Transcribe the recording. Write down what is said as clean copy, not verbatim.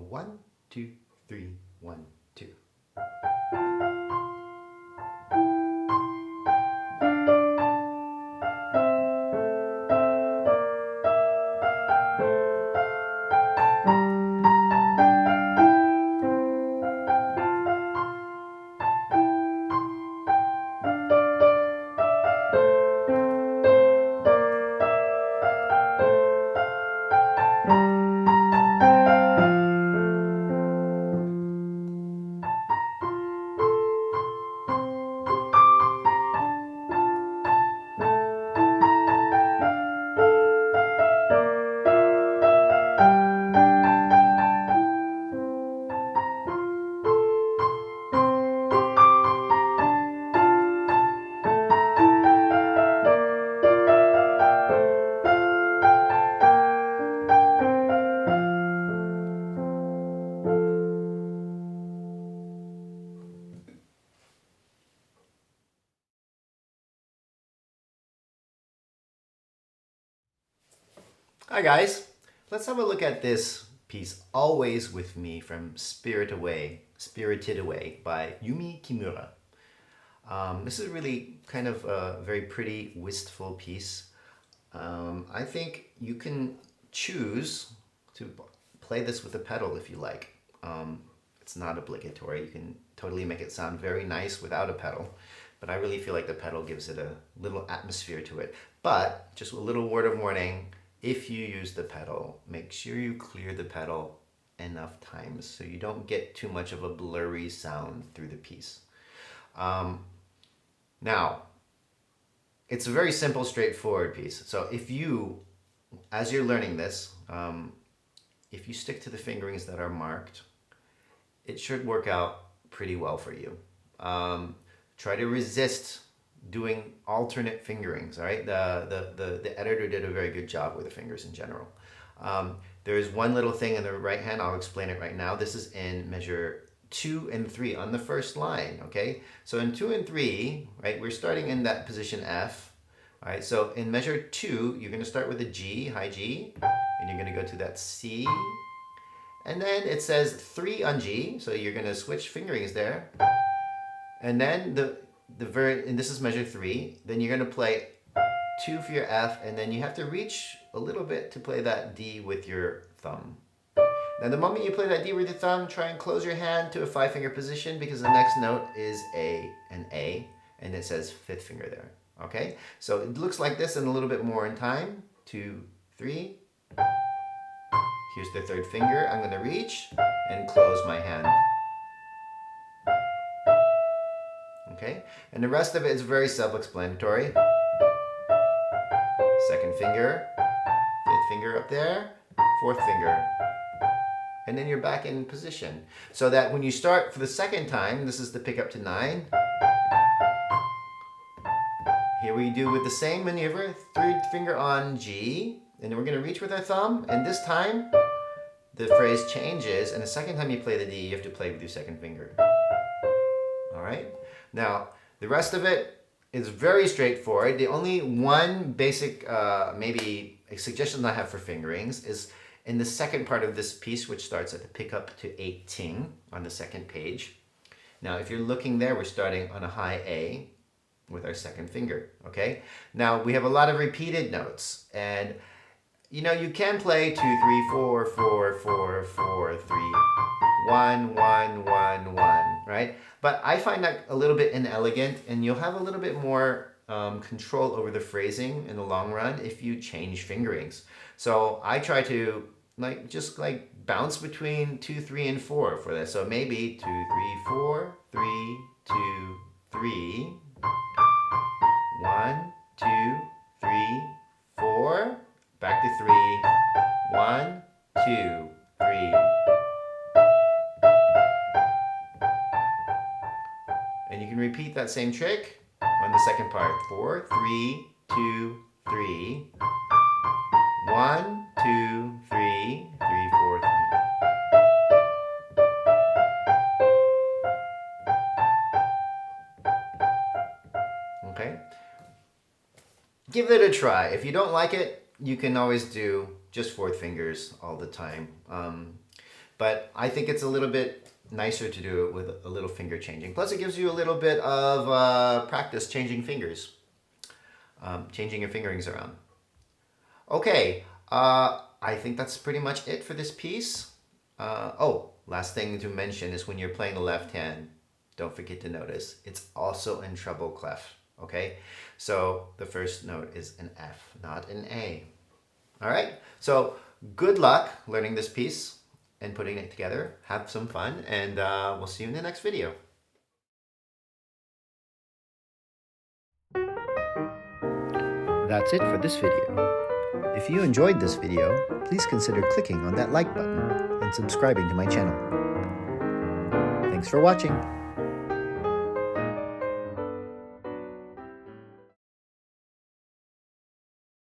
1, 2, 3, 1, 2. Hi guys, let's have a look at this piece, Always With Me from Spirited Away by Youmi Kimura. This is really kind of a very pretty, wistful piece. I think you can choose to play this with a pedal if you like. It's not obligatory. You can totally make it sound very nice without a pedal, but I really feel like the pedal gives it a little atmosphere to it. But just a little word of warning, if you use the pedal, make sure you clear the pedal enough times so you don't get too much of a blurry sound through the piece. Now, it's a very simple, straightforward piece. So if you, as you're learning this, if you stick to the fingerings that are marked, it should work out pretty well for you. Try to resist doing alternate fingerings, all right? The editor did a very good job with the fingers in general. There is one little thing in the right hand, I'll explain it right now. This is in measure 2 and 3 on the first line, okay? So in 2 and 3, right, we're starting in that position F, all right? So in measure 2, you're gonna start with a G, high G, and you're gonna go to that C, and then it says 3 on G, so you're gonna switch fingerings there, and then and this is measure 3, then you're gonna play 2 for your F, and then you have to reach a little bit to play that D with your thumb. Now the moment you play that D with your thumb, try and close your hand to a 5-finger position because the next note is an A, and it says 5th finger there, okay? So it looks like this and a little bit more in time. 2, 3. Here's the 3rd finger. I'm gonna reach and close my hand. Okay, and the rest of it is very self-explanatory. 2nd finger, 5th finger up there, 4th finger. And then you're back in position. So that when you start for the 2nd time, this is the pick up to 9. Here we do with the same maneuver, 3rd finger on G, and then we're gonna reach with our thumb, and this time, the phrase changes, and the 2nd time you play the D, you have to play with your 2nd finger. All right? Now, the rest of it is very straightforward. The only one basic, maybe a suggestion I have for fingerings is in the 2nd part of this piece, which starts at the pickup to 18 on the 2nd page. Now, if you're looking there, we're starting on a high A with our 2nd finger, okay? Now, we have a lot of repeated notes, and you know, you can play 2, 3, 4, 4, 4, 4, 3, 1, 1, 1, 1, right? But I find that a little bit inelegant, and you'll have a little bit more control over the phrasing in the long run if you change fingerings. So I try to just bounce between 2, 3, and 4 for this. So maybe 2, 3, 4, 3, 2, 3, 1, 2, 3, 4. Back to 3, 1, 2, 3. And you can repeat that same trick on the 2nd part. 4, 3, 2, 3. 1, 2, 3, 3, 4, 3. Okay? Give it a try. If you don't like it, you can always do just 4th fingers all the time. But I think it's a little bit nicer to do it with a little finger changing. Plus it gives you a little bit of practice changing fingers, changing your fingerings around. Okay, I think that's pretty much it for this piece. Oh, last thing to mention is when you're playing the left hand, don't forget to notice it's also in treble clef, okay? So the first note is an F, not an A. All right, so good luck learning this piece and putting it together. Have some fun, and we'll see you in the next video. That's it for this video. If you enjoyed this video, please consider clicking on that like button and subscribing to my channel. Thanks for watching.